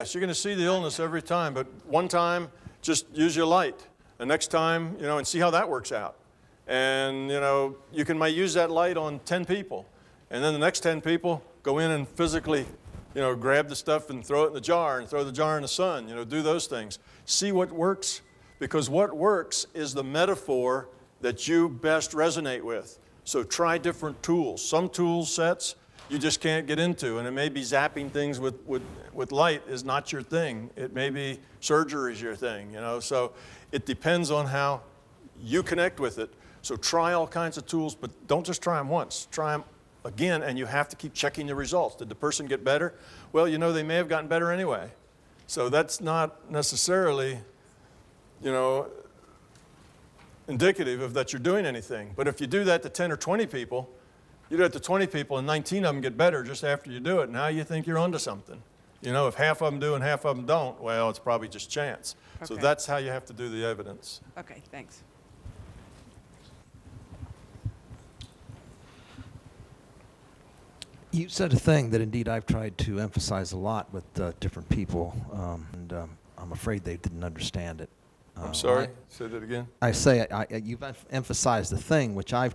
Yes, you're going to see the illness every time, but one time, just use your light. The next time, and see how that works out. And, you might use that light on 10 people. And then the next 10 people, go in and physically, grab the stuff and throw it in the jar and throw the jar in the sun, do those things. See what works, because what works is the metaphor that you best resonate with. So try different tools. Some tool sets you just can't get into, and it may be zapping things with light is not your thing. It may be surgery is your thing, So it depends on how you connect with it. So try all kinds of tools, but don't just try them once. Try them again, and you have to keep checking the results. Did the person get better? Well, they may have gotten better anyway. So that's not necessarily, indicative of that you're doing anything. But if you do that to 10 or 20 people, you do it to 20 people and 19 of them get better just after you do it. Now you think you're onto something. If half of them do and half of them don't, well, it's probably just chance. Okay. So that's how you have to do the evidence. Okay, thanks. You said a thing that indeed I've tried to emphasize a lot with different people, and I'm afraid they didn't understand it. I'm sorry? Say that again? I say you've emphasized the thing which I've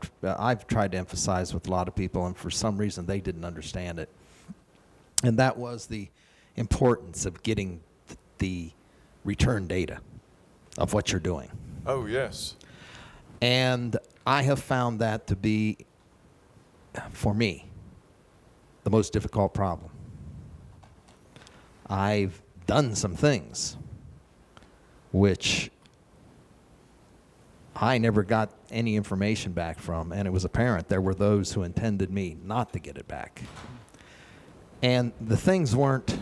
tried to emphasize with a lot of people, and for some reason they didn't understand it. And that was the importance of getting the return data of what you're doing. Oh, yes. And I have found that to be, for me, the most difficult problem. I've done some things which I never got any information back from, and it was apparent there were those who intended me not to get it back. And the things weren't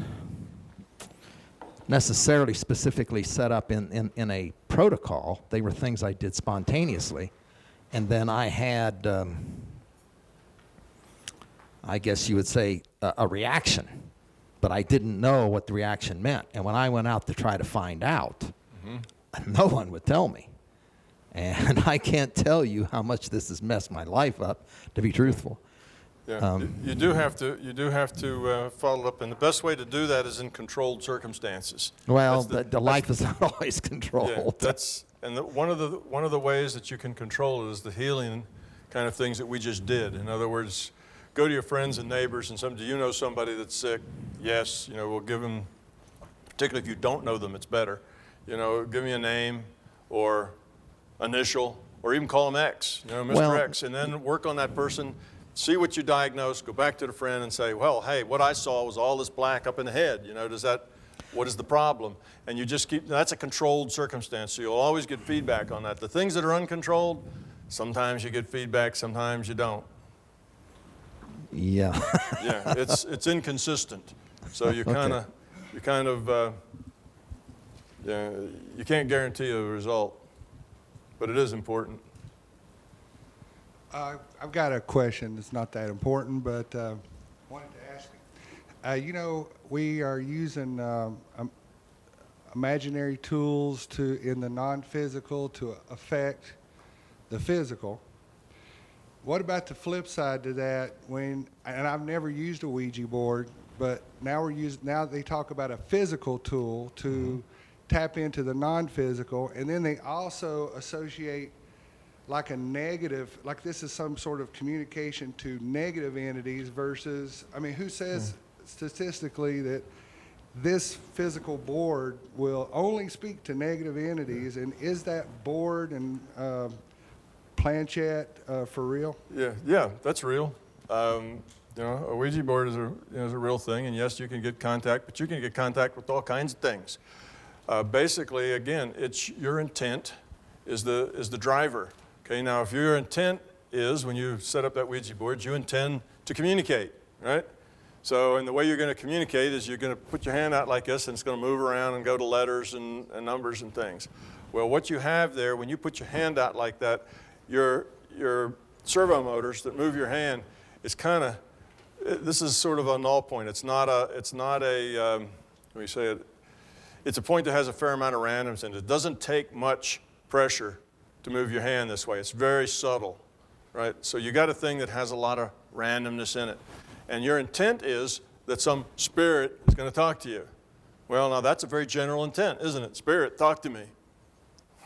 necessarily specifically set up in a protocol. They were things I did spontaneously. And then I had, I guess you would say, a reaction. But I didn't know what the reaction meant. And when I went out to try to find out, no one would tell me. And I can't tell you how much this has messed my life up, to be truthful. Yeah, you do have to follow up, and the best way to do that is in controlled circumstances. Well, the life is not always controlled. Yeah, one of the ways that you can control it is the healing kind of things that we just did. In other words, go to your friends and neighbors and do you know somebody that's sick? Yes, we'll give them, particularly if you don't know them, it's better. Give me a name or initial, or even call them X, Mr. X, and then work on that person, see what you diagnose, go back to the friend and say, well, hey, what I saw was all this black up in the head, what is the problem? And you just that's a controlled circumstance, so you'll always get feedback on that. The things that are uncontrolled, sometimes you get feedback, sometimes you don't. Yeah. Yeah, it's inconsistent, so you kind of, you can't guarantee a result. But it is important. I've got a question that's not that important, but wanted to ask you. We are using imaginary tools in the non-physical to affect the physical. What about the flip side to that? And I've never used a Ouija board, but now they talk about a physical tool to tap into the non-physical, and then they also associate like a negative, like this is some sort of communication to negative entities versus, who says statistically that this physical board will only speak to negative entities, and is that board and planchette for real? Yeah, that's real. A Ouija board is a real thing, and yes, you can get contact, but you can get contact with all kinds of things. Basically, again, it's your intent is the driver. Okay, now if your intent is, when you set up that Ouija board, you intend to communicate, right? So, and the way you're going to communicate is you're going to put your hand out like this, and it's going to move around and go to letters and numbers and things. Well, what you have there, when you put your hand out like that, your servo motors that move your hand is this is sort of a null point. It's not a let me say it. It's a point that has a fair amount of randomness in it. It doesn't take much pressure to move your hand this way. It's very subtle, right? So you got a thing that has a lot of randomness in it. And your intent is that some spirit is going to talk to you. Well, now that's a very general intent, isn't it? Spirit, talk to me.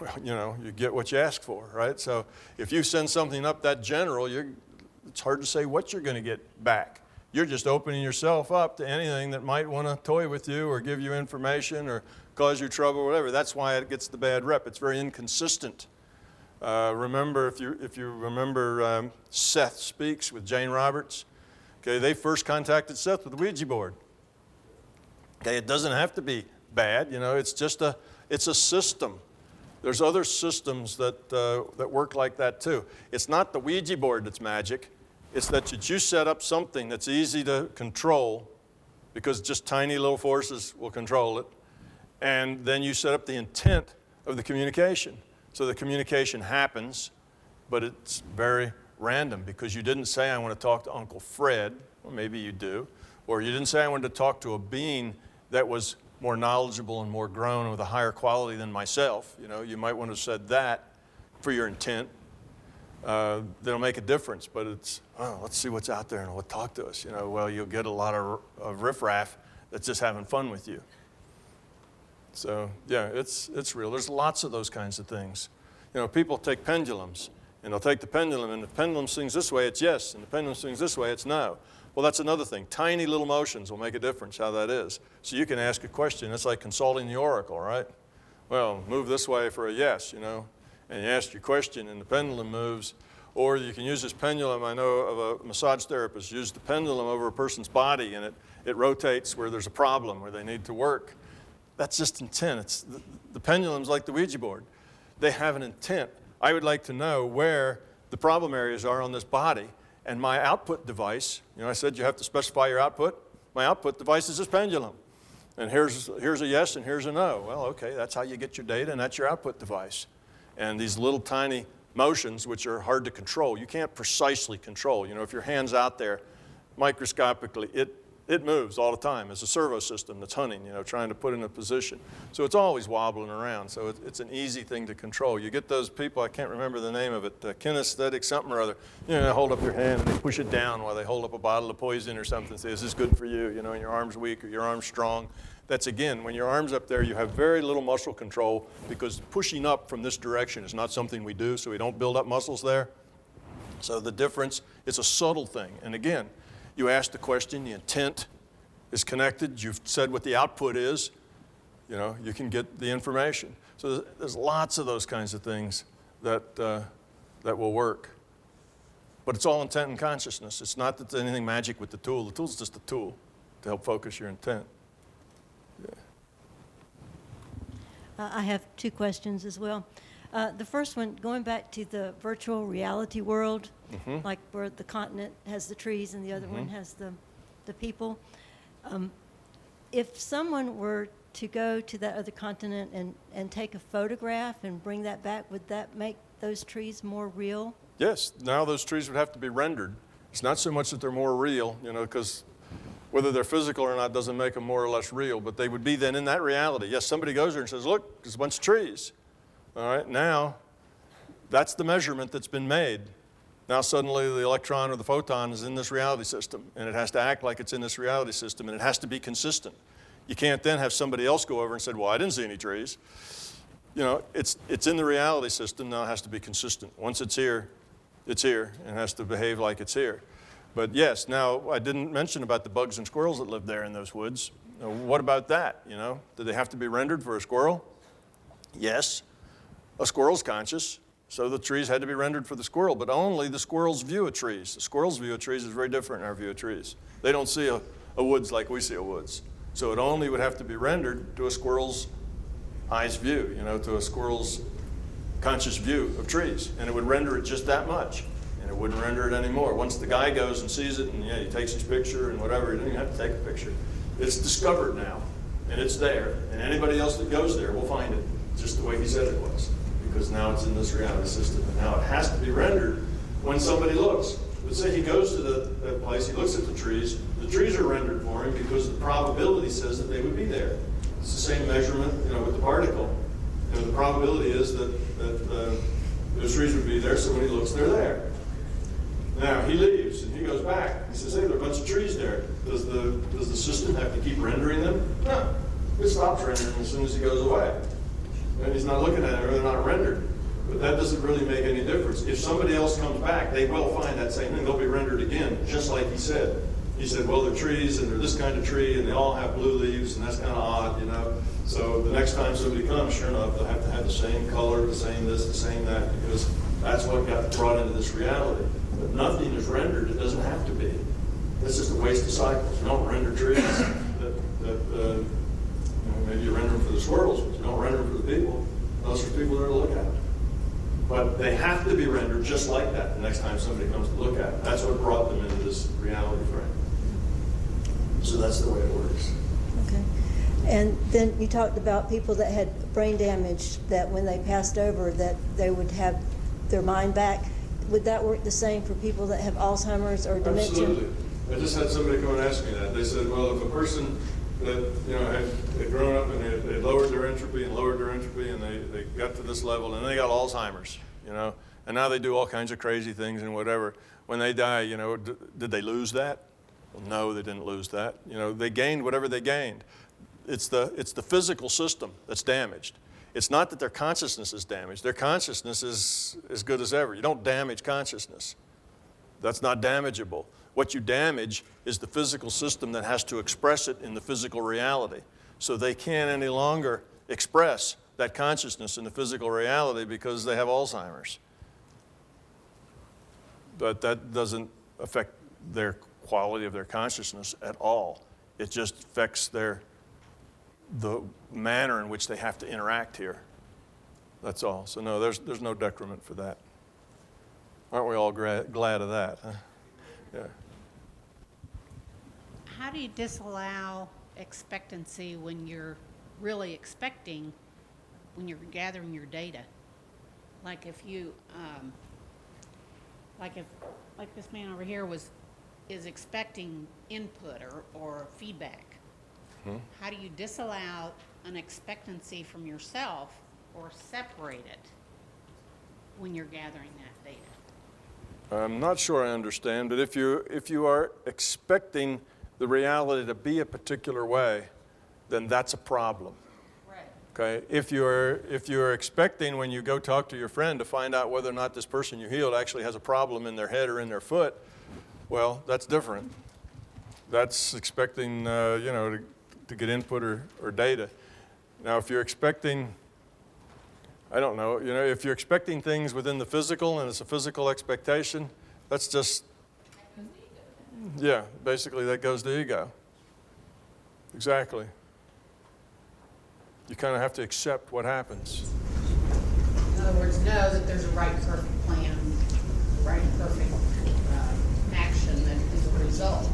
Well, you know, you get what you ask for, right? So if you send something up that general, it's hard to say what you're going to get back. You're just opening yourself up to anything that might want to toy with you or give you information or cause you trouble or whatever. That's why it gets the bad rep. It's very inconsistent. Remember, if you remember Seth Speaks with Jane Roberts, okay, they first contacted Seth with the Ouija board. Okay, it doesn't have to be bad, you know, it's just it's a system. There's other systems that work like that too. It's not the Ouija board that's magic. It's that you set up something that's easy to control because just tiny little forces will control it. And then you set up the intent of the communication. So the communication happens, but it's very random because you didn't say, I want to talk to Uncle Fred. Well, maybe you do. Or you didn't say, I wanted to talk to a being that was more knowledgeable and more grown with a higher quality than myself. You know, you might want to have said that for your intent. That'll make a difference, but it's, oh, let's see what's out there and what talk to us. You know, well, you'll get a lot of riffraff that's just having fun with you. So, yeah, it's real. There's lots of those kinds of things. You know, people take pendulums, and they'll take the pendulum, and if the pendulum swings this way, it's yes, and the pendulum swings this way, it's no. Well, that's another thing. Tiny little motions will make a difference, how that is. So you can ask a question. It's like consulting the oracle, right? Well, move this way for a yes, you know, and you ask your question, and the pendulum moves. Or you can use this pendulum. I know of a massage therapist use the pendulum over a person's body, and it rotates where there's a problem, where they need to work. That's just intent. The pendulum's like the Ouija board. They have an intent. I would like to know where the problem areas are on this body. And my output device, you know, I said you have to specify your output. My output device is this pendulum. And here's a yes and here's a no. Well, okay, that's how you get your data, and that's your output device. And these little tiny motions, which are hard to control, you can't precisely control. You know, if your hand's out there microscopically, it moves all the time. It's a servo system that's hunting, you know, trying to put in a position. So it's always wobbling around. So it's an easy thing to control. You get those people, I can't remember the name of it, kinesthetic something or other. You know, they hold up your hand and they push it down while they hold up a bottle of poison or something and say, is this good for you? You know, and your arm's weak or your arm's strong. That's, again, when your arm's up there, you have very little muscle control because pushing up from this direction is not something we do, so we don't build up muscles there. So the difference, it's a subtle thing. And again, you ask the question, the intent is connected, you've said what the output is, you know, you can get the information. So there's lots of those kinds of things that will work. But it's all intent and consciousness. It's not that there's anything magic with the tool. The tool's just a tool to help focus your intent. Yeah. I have two questions as well. The first one, going back to the virtual reality world, like where the continent has the trees and the other one has the people. If someone were to go to that other continent and take a photograph and bring that back, would that make those trees more real? Yes, now those trees would have to be rendered. It's not so much that they're more real, you know, because whether they're physical or not doesn't make them more or less real, but they would be then in that reality. Yes, somebody goes there and says, look, there's a bunch of trees. All right, now that's the measurement that's been made. Now suddenly the electron or the photon is in this reality system, and it has to act like it's in this reality system, and it has to be consistent. You can't then have somebody else go over and say, well, I didn't see any trees. You know, it's in the reality system, now it has to be consistent. Once it's here, and it has to behave like it's here. But yes, now I didn't mention about the bugs and squirrels that live there in those woods. Now, what about that, you know? Do they have to be rendered for a squirrel? Yes. A squirrel's conscious, so the trees had to be rendered for the squirrel, but only the squirrel's view of trees. The squirrel's view of trees is very different than our view of trees. They don't see a woods like we see a woods. So it only would have to be rendered to a squirrel's eyes view, you know, to a squirrel's conscious view of trees. And it would render it just that much, and it wouldn't render it anymore. Once the guy goes and sees it, and yeah, he takes his picture and whatever, he doesn't even have to take a picture. It's discovered now, and it's there, and anybody else that goes there will find it just the way he said it was. Because now it's in this reality system, and now it has to be rendered when somebody looks. Let's say he goes to that place, he looks at the trees are rendered for him because the probability says that they would be there. It's the same measurement, you know, with the particle. You know, the probability is that those trees would be there, so when he looks, they're there. Now, he leaves, and he goes back. He says, hey, there are a bunch of trees there. Does the system have to keep rendering them? No. it stops rendering as soon as he goes away. And he's not looking at it, or they're not rendered. But that doesn't really make any difference. If somebody else comes back, they will find that same thing. They'll be rendered again, just like he said. He said, well, they're trees, and they're this kind of tree, and they all have blue leaves, and that's kind of odd, you know. So the next time somebody comes, sure enough, they'll have to have the same color, the same this, the same that, because that's what got brought into this reality. But nothing is rendered. It doesn't have to be. It's just a waste of cycles. You don't render trees. Maybe you render them for the squirrels, but you don't render them for the people. Those are people that are look at it. But they have to be rendered just like that the next time somebody comes to look at it. That's what brought them into this reality frame. So that's the way it works. Okay. And then you talked about people that had brain damage, that when they passed over, that they would have their mind back. Would that work the same for people that have Alzheimer's or dementia? Absolutely. I just had somebody come and ask me that. They said, well, if a person that had grown up and they lowered their entropy and they got to this level and they got Alzheimer's, and now they do all kinds of crazy things and whatever. When they die, did they lose that? Well, no, they didn't lose that. They gained whatever they gained. It's the physical system that's damaged. It's not that their consciousness is damaged. Their consciousness is as good as ever. You don't damage consciousness. That's not damageable. What you damage is the physical system that has to express it in the physical reality. So they can't any longer express that consciousness in the physical reality because they have Alzheimer's. But that doesn't affect their quality of their consciousness at all. It just affects the manner in which they have to interact here. That's all. So no, there's no decrement for that. Aren't we all glad of that? Huh? Yeah. How do you disallow expectancy when you're really expecting, when you're gathering your data? Like if you, like this man over here is expecting input or feedback. Hmm. How do you disallow an expectancy from yourself or separate it when you're gathering that data? I'm not sure I understand, but if you are expecting the reality to be a particular way, then that's a problem. Right. Okay. If you're expecting when you go talk to your friend to find out whether or not this person you healed actually has a problem in their head or in their foot, well, that's different. That's expecting to get input or data. Now, if you're expecting, I don't know, if you're expecting things within the physical and it's a physical expectation, that's just, yeah, basically that goes to ego. Exactly. You kind of have to accept what happens. In other words, know that there's a right perfect plan, right perfect action that is a result.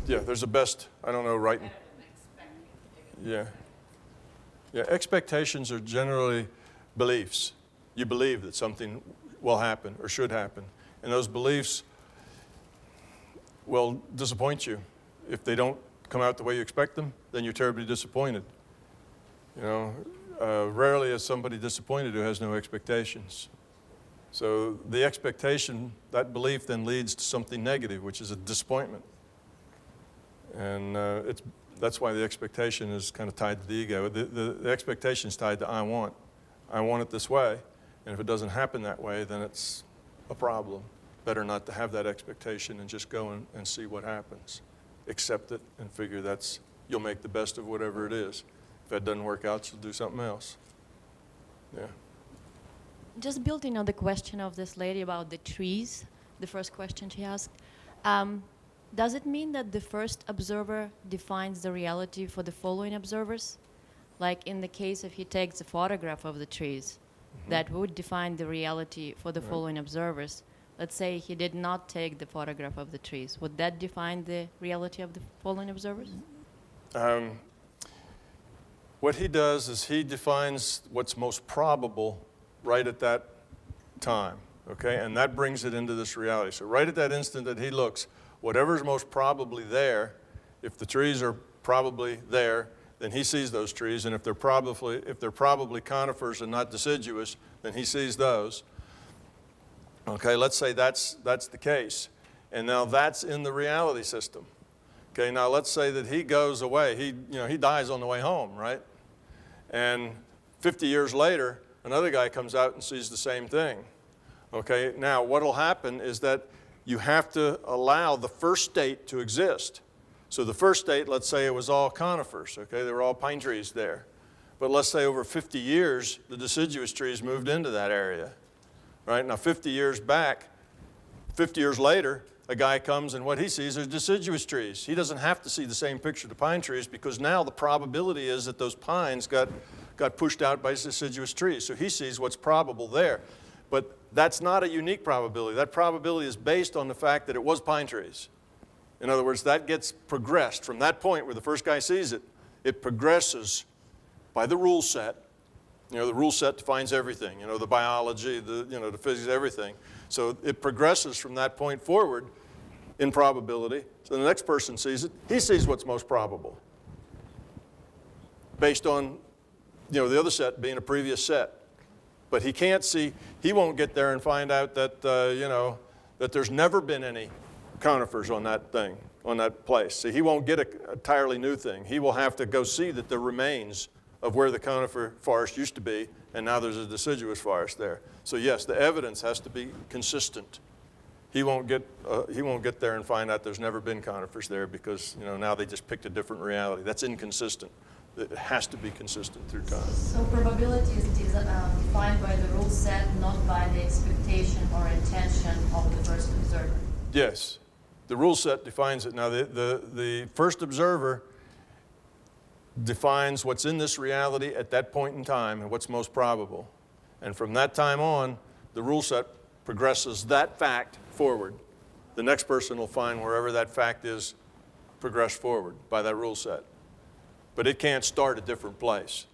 Yeah, there's a best, I don't know, right. Yeah. Yeah, expectations are generally beliefs. You believe that something will happen or should happen. And those beliefs will disappoint you. If they don't come out the way you expect them, then you're terribly disappointed. Rarely is somebody disappointed who has no expectations. So the expectation, that belief then leads to something negative, which is a disappointment. And that's why the expectation is kind of tied to the ego. The expectation is tied to I want it this way. And if it doesn't happen that way, then it's a problem. Better not to have that expectation and just go and see what happens. Accept it and figure you'll make the best of whatever it is. If that doesn't work out, you'll do something else. Yeah. Just building on the question of this lady about the trees, the first question she asked, does it mean that the first observer defines the reality for the following observers? Like in the case if he takes a photograph of the trees, that would define the reality for the following observers. Let's say he did not take the photograph of the trees. Would that define the reality of the following observers? What he does is he defines what's most probable right at that time, okay? And that brings it into this reality. So right at that instant that he looks, whatever's most probably there, if the trees are probably there, then he sees those trees. And if they're probably conifers and not deciduous, then he sees those. Okay, let's say that's the case. And now that's in the reality system. Okay, now let's say that he goes away. He dies on the way home, right? And 50 years later, another guy comes out and sees the same thing. Okay, now what will happen is that you have to allow the first state to exist. So the first state, let's say it was all conifers, okay? There were all pine trees there. But let's say over 50 years, the deciduous trees moved into that area, right? Now 50 years back, 50 years later, a guy comes and what he sees are deciduous trees. He doesn't have to see the same picture of the pine trees because now the probability is that those pines got pushed out by deciduous trees. So he sees what's probable there. But that's not a unique probability. That probability is based on the fact that it was pine trees. In other words, that gets progressed from that point where the first guy sees it. It progresses by the rule set. The rule set defines everything. The biology, the physics, everything. So it progresses from that point forward in probability. So the next person sees it. He sees what's most probable based on, the other set being a previous set. But he can't see, he won't get there and find out that, that there's never been any conifers on that thing, on that place. See, he won't get an entirely new thing. He will have to go see that the remains of where the conifer forest used to be, and now there's a deciduous forest there. So yes, the evidence has to be consistent. He won't get there and find out there's never been conifers there because now they just picked a different reality. That's inconsistent. It has to be consistent through time. So probability is defined by the rule set, not by the expectation or intention of the first observer. Yes, the rule set defines it. Now the first observer defines what's in this reality at that point in time and what's most probable. And from that time on, the rule set progresses that fact forward. The next person will find wherever that fact is, progress forward by that rule set. But it can't start a different place.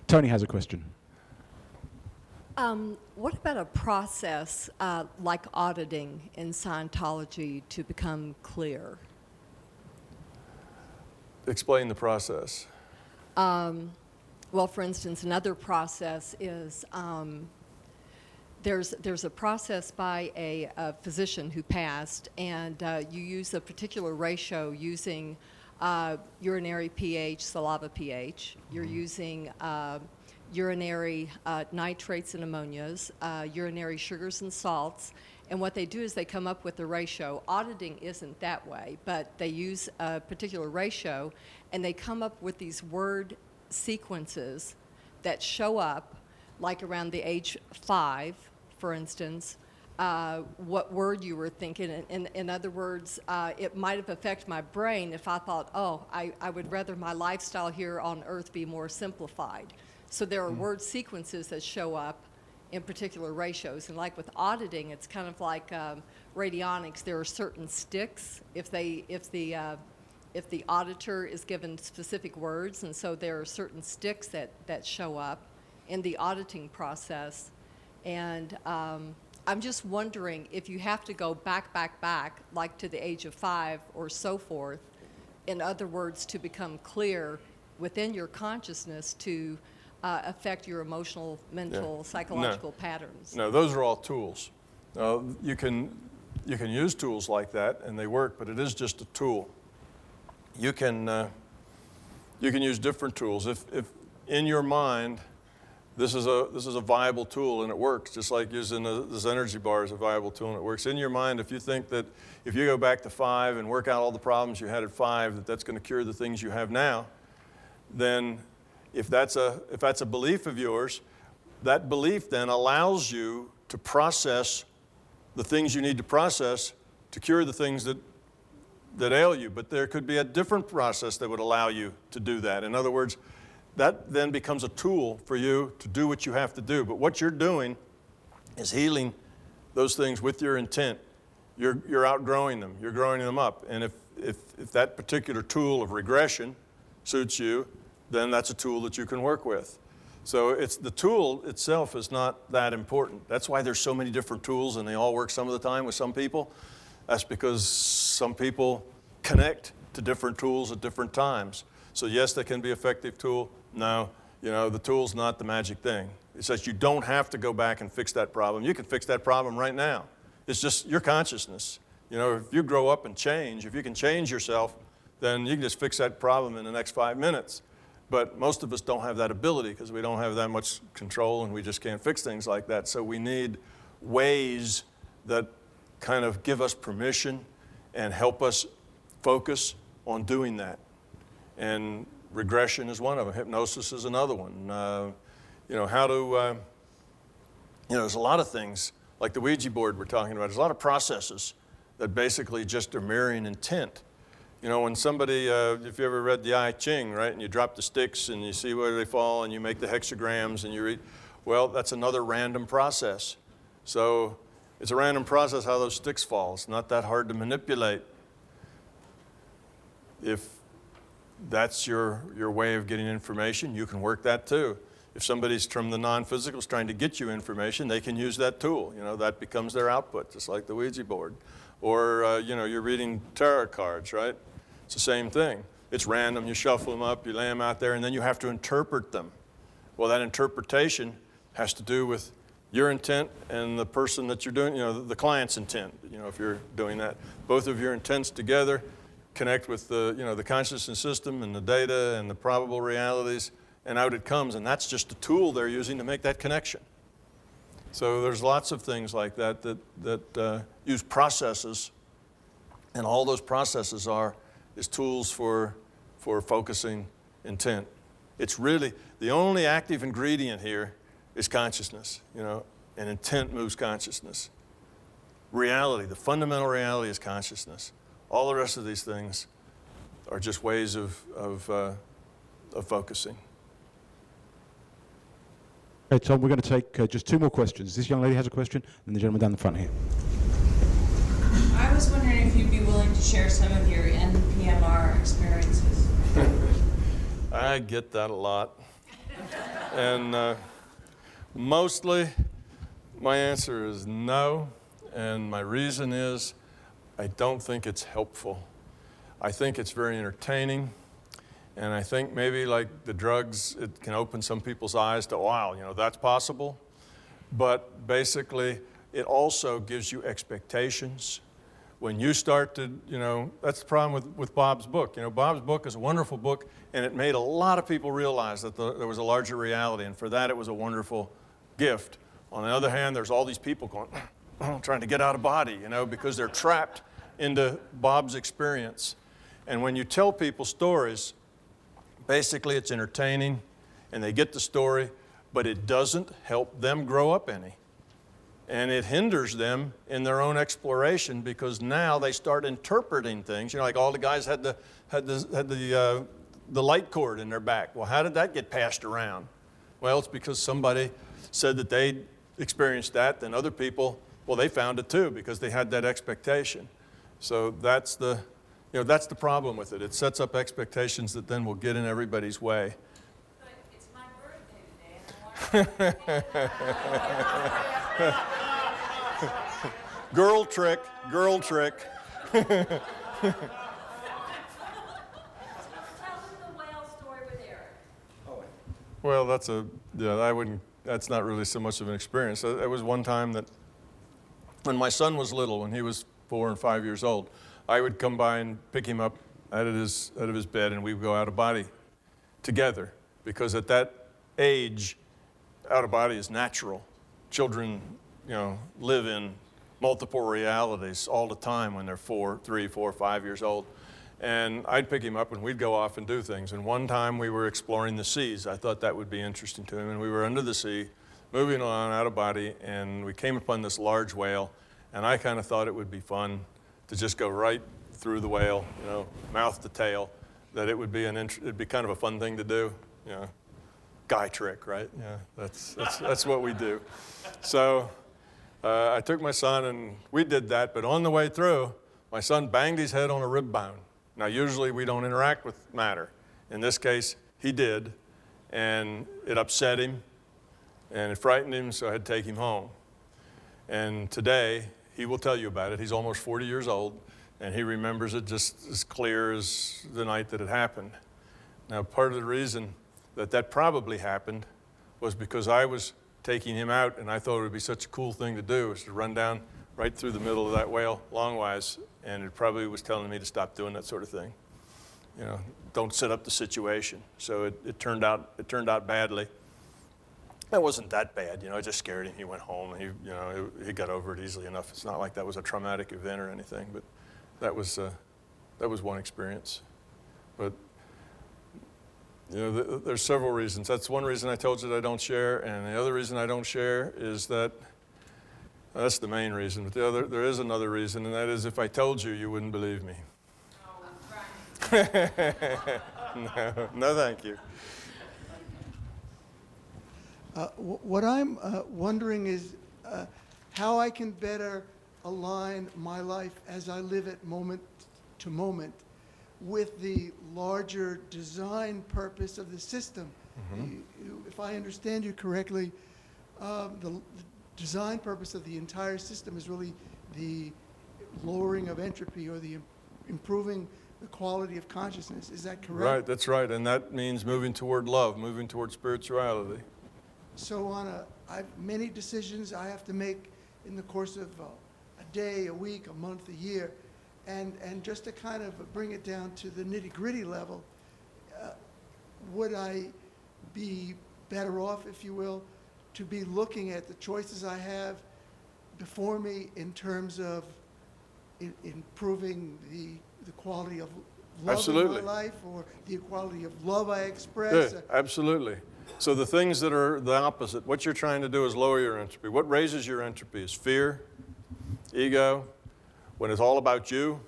Tony has a question. What about a process like auditing in Scientology to become clear? Explain the process. Well, for instance, another process is there's a process by a physician who passed, and you use a particular ratio using urinary pH, saliva pH. You're using urinary nitrates and ammonias, urinary sugars and salts, and what they do is they come up with a ratio. Auditing isn't that way, but they use a particular ratio, and they come up with these word sequences that show up, like around the age 5, for instance, what word you were thinking. In other words, it might have affected my brain if I thought, I would rather my lifestyle here on Earth be more simplified. So there are word sequences that show up in particular ratios. And like with auditing, it's kind of like radionics. There are certain sticks if the auditor is given specific words, and so there are certain sticks that show up in the auditing process. And I'm just wondering if you have to go back, like to the age of 5 or so forth, in other words, to become clear within your consciousness to affect your emotional, mental, psychological patterns. No, those are all tools. You can use tools like that, and they work, but it is just a tool. You can use different tools. If in your mind, this is a viable tool and it works, just like using this energy bar is a viable tool and it works. In your mind, if you think that if you go back to 5 and work out all the problems you had at 5, that's going to cure the things you have now, then if that's a belief of yours, that belief then allows you to process the things you need to process to cure the things that ail you. But there could be a different process that would allow you to do that. In other words, that then becomes a tool for you to do what you have to do. But what you're doing is healing those things with your intent. You're outgrowing them. You're growing them up. And if that particular tool of regression suits you, then that's a tool that you can work with. So the tool itself is not that important. That's why there's so many different tools and they all work some of the time with some people. That's because some people connect to different tools at different times. So yes, they can be an effective tool. No, the tool's not the magic thing. It says you don't have to go back and fix that problem. You can fix that problem right now. It's just your consciousness. You know, if you grow up and change, if you can change yourself, then you can just fix that problem in the next 5 minutes. But most of us don't have that ability because we don't have that much control and we just can't fix things like that. So we need ways that kind of give us permission and help us focus on doing that. And regression is one of them. Hypnosis is another one. You know, how to, you know, there's a lot of things, like the Ouija board we're talking about. There's a lot of processes that basically just are mirroring intent. You know, when somebody, if you ever read the I Ching, right, and you drop the sticks and you see where they fall and you make the hexagrams and you read, well, that's another random process. So it's a random process how those sticks fall. It's not that hard to manipulate. If that's your way of getting information, you can work that too. If somebody's from the non-physical is trying to get you information, they can use that tool. You know, that becomes their output, just like the Ouija board. Or, you know, you're reading tarot cards, right? It's the same thing. It's random. You shuffle them up, you lay them out there, and then you have to interpret them. Well, that interpretation has to do with your intent and the person that you're doing, you know, the client's intent, you know, if you're doing that. Both of your intents together connect with the, you know, the consciousness system and the data and the probable realities, and out it comes, and that's just a tool they're using to make that connection. So there's lots of things like that that use processes, and all those processes is tools for focusing intent. It's really, the only active ingredient here is consciousness, you know, and intent moves consciousness. Reality, the fundamental reality is consciousness. All the rest of these things are just ways of focusing. Okay, Tom, we're going to take just 2 more questions. This young lady has a question, and the gentleman down the front here. I was wondering if you'd be willing to share some of your NPMR experiences. I get that a lot. And mostly my answer is no, and my reason is I don't think it's helpful. I think it's very entertaining, and I think maybe like the drugs, it can open some people's eyes to, wow, you know, that's possible. But basically, it also gives you expectations. When you start to, you know, that's the problem with Bob's book. You know, Bob's book is a wonderful book, and it made a lot of people realize that there was a larger reality, and for that it was a wonderful gift. On the other hand, there's all these people going, trying to get out of body, you know, because they're trapped into Bob's experience. And when you tell people stories, basically it's entertaining, and they get the story, but it doesn't help them grow up any. And it hinders them in their own exploration because now they start interpreting things. You know, like all the guys had the light cord in their back. Well, how did that get passed around? Well, it's because somebody said that they experienced that, then other people, well, they found it too because they had that expectation. So that's the, you know, that's the problem with it. It sets up expectations that then will get in everybody's way. But it's my birthday today, and I want Girl trick, girl trick. Tell them the whale story with Eric. Well, that's not really so much of an experience. It was one time that when my son was little, when he was 4 and 5 years old, I would come by and pick him up out of his bed, and we would go out of body together, because at that age, out of body is natural. Children, you know, live in multiple realities all the time when they're 3, 4, 5 years old. And I'd pick him up and we'd go off and do things. And one time we were exploring the seas. I thought that would be interesting to him. And we were under the sea, moving on out of body, and we came upon this large whale. And I kind of thought it would be fun to just go right through the whale, you know, mouth to tail, that it would be it'd be kind of a fun thing to do, you know, guy trick, right? Yeah, that's what we do. So I took my son and we did that, but on the way through, my son banged his head on a rib bone. Now, usually we don't interact with matter. In this case, he did, and it upset him, and it frightened him, so I had to take him home. And today, he will tell you about it. He's almost 40 years old, and he remembers it just as clear as the night that it happened. Now, part of the reason that probably happened was because I was taking him out, and I thought it would be such a cool thing to do, is to run down right through the middle of that whale, longwise, and it probably was telling me to stop doing that sort of thing. You know, don't set up the situation. So it turned out badly. It wasn't that bad, you know, it just scared him. He went home and he got over it easily enough. It's not like that was a traumatic event or anything, but that was one experience. But you know, there's several reasons. That's one reason I told you that I don't share, and the other reason I don't share is that, that's the main reason, but there is another reason, and that is if I told you, you wouldn't believe me. No, thank you. What I'm wondering is how I can better align my life as I live it moment to moment with the larger design purpose of the system. If I understand you correctly, the design purpose of the entire system is really the lowering of entropy or the improving the quality of consciousness. Is that correct? Right, that's right, and that means moving toward love, moving toward spirituality. So I've many decisions I have to make in the course of a day, a week, a month, a year. And just to kind of bring it down to the nitty-gritty level, would I be better off, if you will, to be looking at the choices I have before me in terms of improving the quality of love Absolutely. in my life, or the quality of love I express? Yeah, absolutely. So the things that are the opposite, what you're trying to do is lower your entropy. What raises your entropy is fear, ego, when it's all about you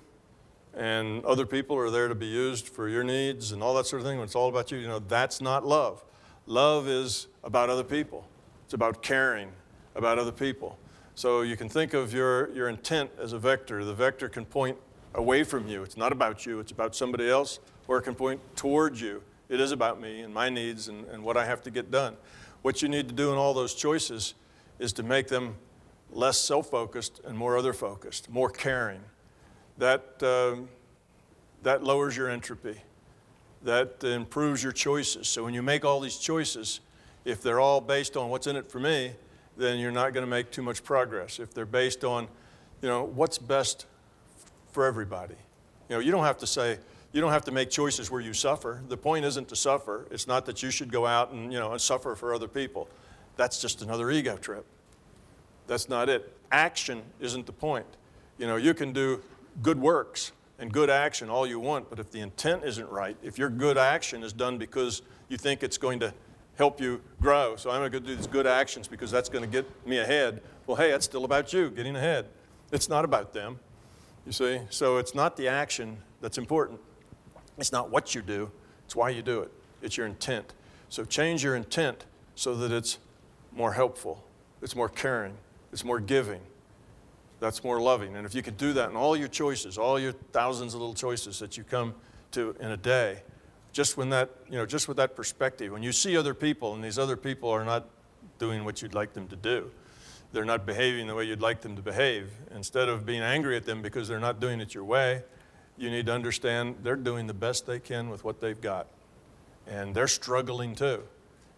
and other people are there to be used for your needs and all that sort of thing. When it's all about you, you know, that's not love. Love is about other people. It's about caring about other people. So you can think of your intent as a vector. The vector can point away from you. It's not about you, it's about somebody else, or it can point towards you. It is about me and my needs and what I have to get done. What you need to do in all those choices is to make them less self-focused and more other-focused, more caring. That lowers your entropy. That improves your choices. So when you make all these choices, if they're all based on what's in it for me, then you're not going to make too much progress. If they're based on, you know, what's best for everybody. You know, you don't have to say, you don't have to make choices where you suffer. The point isn't to suffer. It's not that you should go out and, you know, and suffer for other people. That's just another ego trip. That's not it. Action isn't the point. You know, you can do good works and good action all you want, but if the intent isn't right, if your good action is done because you think it's going to help you grow, so I'm going to do these good actions because that's going to get me ahead, well, hey, that's still about you getting ahead. It's not about them, you see? So it's not the action that's important. It's not what you do, it's why you do it. It's your intent. So change your intent so that it's more helpful, it's more caring, it's more giving, that's more loving. And if you could do that in all your choices, all your thousands of little choices that you come to in a day, just when that, you know, just with that perspective, when you see other people and these other people are not doing what you'd like them to do, they're not behaving the way you'd like them to behave, instead of being angry at them because they're not doing it your way, you need to understand they're doing the best they can with what they've got. And they're struggling too.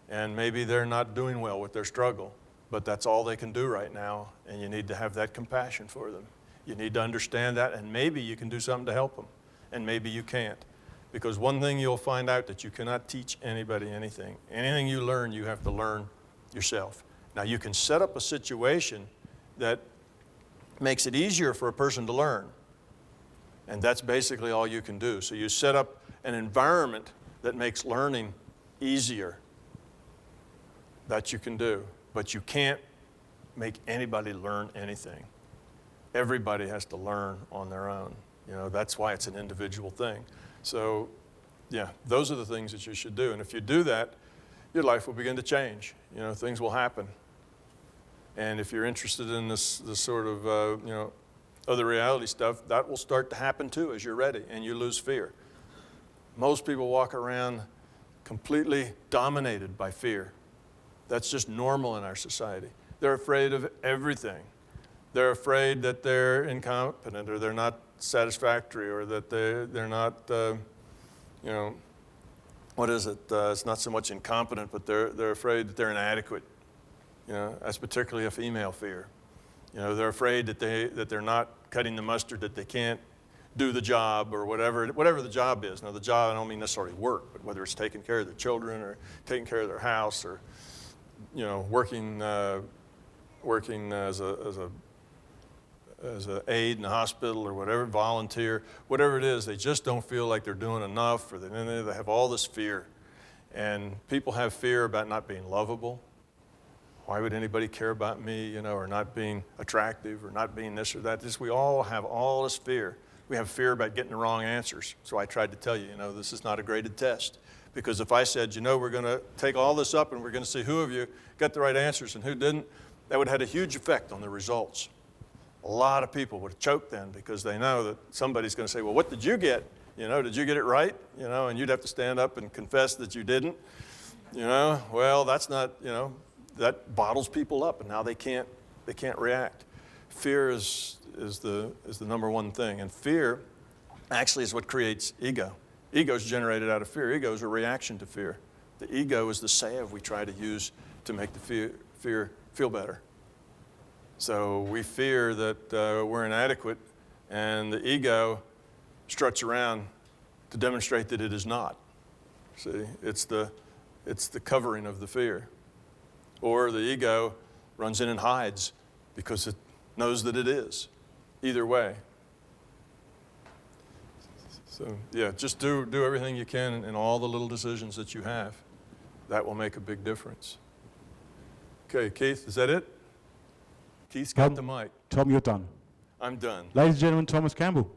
And maybe they're not doing well with their struggle, but that's all they can do right now, and you need to have that compassion for them. You need to understand that, and maybe you can do something to help them, and maybe you can't. Because one thing you'll find out that you cannot teach anybody anything. Anything you learn, you have to learn yourself. Now, you can set up a situation that makes it easier for a person to learn, and that's basically all you can do. So you set up an environment that makes learning easier. That you can do. But you can't make anybody learn anything. Everybody has to learn on their own. You know, that's why it's an individual thing. So, yeah, those are the things that you should do. And if you do that, your life will begin to change. You know, things will happen. And if you're interested in this sort of, you know, other reality stuff, that will start to happen too as you're ready and you lose fear. Most people walk around completely dominated by fear. That's just normal in our society. They're afraid of everything. They're afraid that they're incompetent or they're not satisfactory or that they're not, you know, what is it? It's not so much incompetent, but they're afraid that they're inadequate. You know, that's particularly a female fear. You know, they're afraid that they're not cutting the mustard, that they can't do the job or whatever the job is. Now, the job, I don't mean necessarily work, but whether it's taking care of their children or taking care of their house or, you know, working as an aide in the hospital or whatever, volunteer, whatever it is, they just don't feel like they're doing enough, or they have all this fear. And people have fear about not being lovable. Why would anybody care about me, you know, or not being attractive, or not being this or that? We all have all this fear. We have fear about getting the wrong answers. So I tried to tell you, you know, this is not a graded test. Because if I said, you know, we're going to take all this up and we're going to see who of you got the right answers and who didn't, that would have had a huge effect on the results. A lot of people would have choked then, because they know that somebody's going to say, well, what did you get? You know, did you get it right? You know, and you'd have to stand up and confess that you didn't. You know, well, that's not, you know, that bottles people up, and now they can't react. Fear is the number one thing, and fear actually is what creates ego. Ego is generated out of fear. Ego is a reaction to fear. The ego is the salve we try to use to make the fear feel better. So we fear that we're inadequate, and the ego struts around to demonstrate that it is not. See, it's the covering of the fear. Or the ego runs in and hides because it knows that it is. Either way. So yeah, just do everything you can in all the little decisions that you have. That will make a big difference. Okay, Keith, is that it? Keith's got the mic. Tom, you're done. I'm done. Ladies and gentlemen, Thomas Campbell.